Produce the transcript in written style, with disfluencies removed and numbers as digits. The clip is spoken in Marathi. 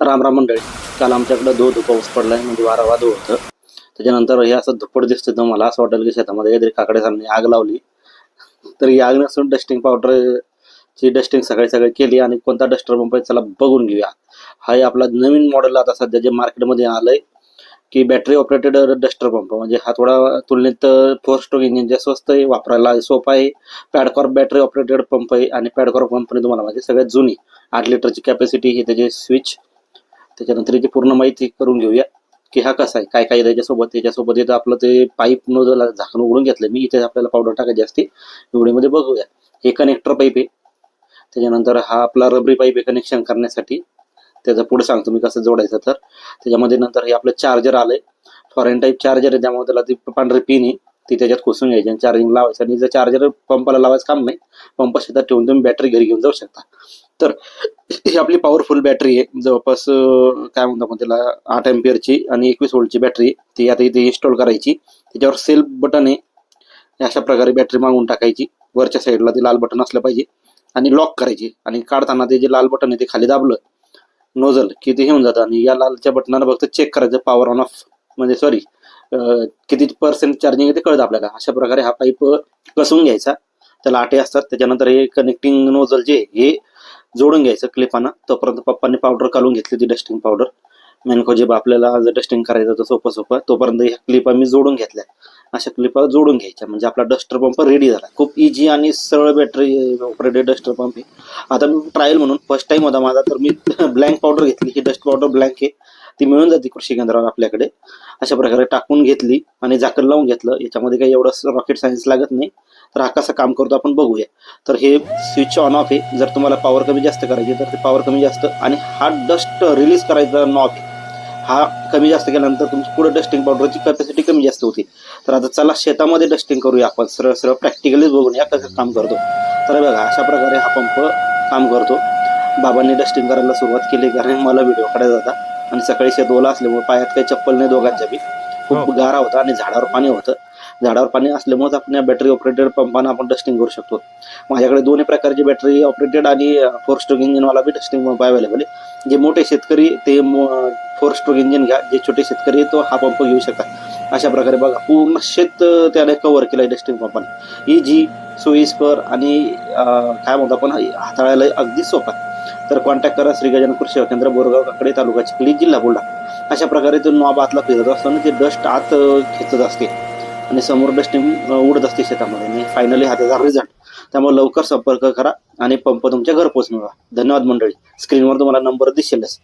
राम राम मंडळी. काल आमच्याकडे धो पाऊस पडलाय, म्हणजे वारा वादळ होतं. त्याच्यानंतर हे असं धुप्पड दिसतं, तर मला असं वाटेल की शेतामध्ये काहीतरी काकड्यासारखी आग लावली. तर ही आग नसून डस्टिंग पावडर ची डस्टिंग सकाळी सकाळी केली. आणि कोणता डस्टर पंप आहे चला बघून घेऊया. हा आहे आपला नवीन मॉडेल आता सध्या जे मार्केटमध्ये आलंय की बॅटरी ऑपरेटेड डस्टर पंप. म्हणजे हा थोडा तुलनेत 4 स्ट्रोक इंजिनच्या स्वस्त आहे, वापरायला सोपा आहे. पॅडकॉर्प बॅटरी ऑपरेटेड पंप आहे. आणि पॅडकॉर्प कंपनी तुम्हाला माहिती सगळ्यात जुनी 8 लिटरची कॅपॅसिटी ही त्याचे स्विच. त्याच्यानंतर याची पूर्ण माहिती करून घेऊया की हा कसा आहे, काय काय त्याच्यासोबत येतं आपलं ते पाईप नोजल झाकण उघडून घेतलं मी. इथे आपल्याला पावडर टाकायची असते. व्हिडिओमध्ये बघूया. हे कनेक्टर पाईप आहे. त्याच्यानंतर हा आपला रबरी पाईप आहे कनेक्शन करण्यासाठी. त्याचं पुढे सांगतो मी कसं जोडायचं. तर त्याच्यामध्ये नंतर हे आपलं चार्जर आलंय, फॉरेन टाईप चार्जर आहे. त्यामुळे त्याला ती पांढरी पिन आहे ती त्याच्यात खोसून घ्यायची आणि चार्जिंग लावायचं. आणि जर चार्जर पंपाला लावायचं काम नाही, पंप शेतात ठेवून तुम्ही बॅटरी घरी घेऊन जाऊ शकता. तर ही आपली पॉवरफुल बॅटरी आहे. जवळपास काय म्हणतो आपण त्याला 8 एम्पियरची आणि 21 व्होल्टची बॅटरी. ती आता इथे इन्स्टॉल करायची. त्याच्यावर सेल्फ बटन आहे. अशा प्रकारे बॅटरी मागून टाकायची. वरच्या साईडला ते लाल बटन असलं पाहिजे आणि लॉक करायची. आणि काढताना ते जे लाल बटन आहे ते खाली दाबलं नोझल की ते घेऊन जातं. आणि या लालच्या बटनाला फक्त चेक करायचं पॉवर ऑन ऑफ, म्हणजे सॉरी किती % चार्जिंग आहे ते कळतं आपल्याला. अशा प्रकारे हा पाईप कसून घ्यायचा. त्याला आटे असतात. त्याच्यानंतर हे कनेक्टिंग नोझल जे हे जोडून घ्यायचं क्लिपानं. तोपर्यंत पप्पांनी पावडर काढून घेतली होती डस्टिंग पावडर. मेनको जे आपल्याला जर डस्टिंग करायचं होतं सोपं तोपर्यंत ह्या क्लिपा मी जोडून घेतल्या. अशा क्लिपा जोडून घ्यायच्या म्हणजे आपला डस्टर पंप रेडी झाला. खूप इझी आणि सरळ बॅटरी ऑपरेटेड डस्टर पंप आहे. आता मी ट्रायल म्हणून फर्स्ट टाइम होता माझा, तर मी ब्लँक पावडर घेतली. ही डस्ट पावडर ब्लँक आहे, ती मिळून जाते कृषी केंद्रावर आपल्याकडे. अशा प्रकारे टाकून घेतली आणि झाकण लावून घेतलं. याच्यामध्ये काही एवढं रॉकेट सायन्स लागत नाही. तर हा कसं काम करतो आपण बघूया. तर हे स्विच ऑन ऑफ आहे. जर तुम्हाला पॉवर कमी जास्त करायची तर ते पॉवर कमी जास्त. आणि हा डस्ट रिलीज करायचा नॉब आहे. हा कमी जास्त केल्यानंतर तुमची पुढे डस्टिंग पावडरची कॅपॅसिटी कमी जास्त होती. तर आता चला शेतामध्ये डस्टिंग करूया आपण. सरळ सरळ प्रॅक्टिकलीच बघून या कसं काम करतो. तर बघा अशा प्रकारे हा पंप काम करतो. बाबांनी डस्टिंग करायला सुरुवात केली कारण मला व्हिडिओ काढायचा होता. आणि सकाळी शेत ओला असल्यामुळे पायात काही चप्पल नाही दोघांच्या बी. खूप गारा होता आणि झाडावर पाणी होतं. झाडावर पाणी असल्यामुळे आपण या बॅटरी ऑपरेटेड पंपानं आपण डस्टिंग करू शकतो. माझ्याकडे दोन्ही प्रकारची बॅटरी ऑपरेटेड आणि 4 स्ट्रोक इंजिनवाला बी डस्टिंग पंप अवेलेबल आहे. जे मोठे शेतकरी ते 4 स्ट्रोक इंजिन घ्या. जे छोटे शेतकरी तो हा पंप घेऊ शकतात. अशा प्रकारे बघा पूर्ण शेत त्याने कव्हर केलं आहे डस्टिंग पंपाने. इझी, सोयीस्कर आणि काय म्हणतो आपण हाताळायला अगदी सोपा. तर कॉन्टॅक्ट करा श्री गजानन कृषी सेवा केंद्र, बोरगाव काकडे, तालुका चिखली, जिल्हा बुलढाणा. अशा प्रकारे तो नॉब आतला फिरत असताना ते डस्ट आत खेचत असते आणि समोर डस्टिंग उडत असते शेतामध्ये. आणि फायनली हा त्याचा रिझल्ट. त्यामुळे लवकर संपर्क करा आणि पंप तुमच्या घरपोच मिळवा. धन्यवाद मंडळी. स्क्रीनवर तुम्हाला नंबर दिसेलच.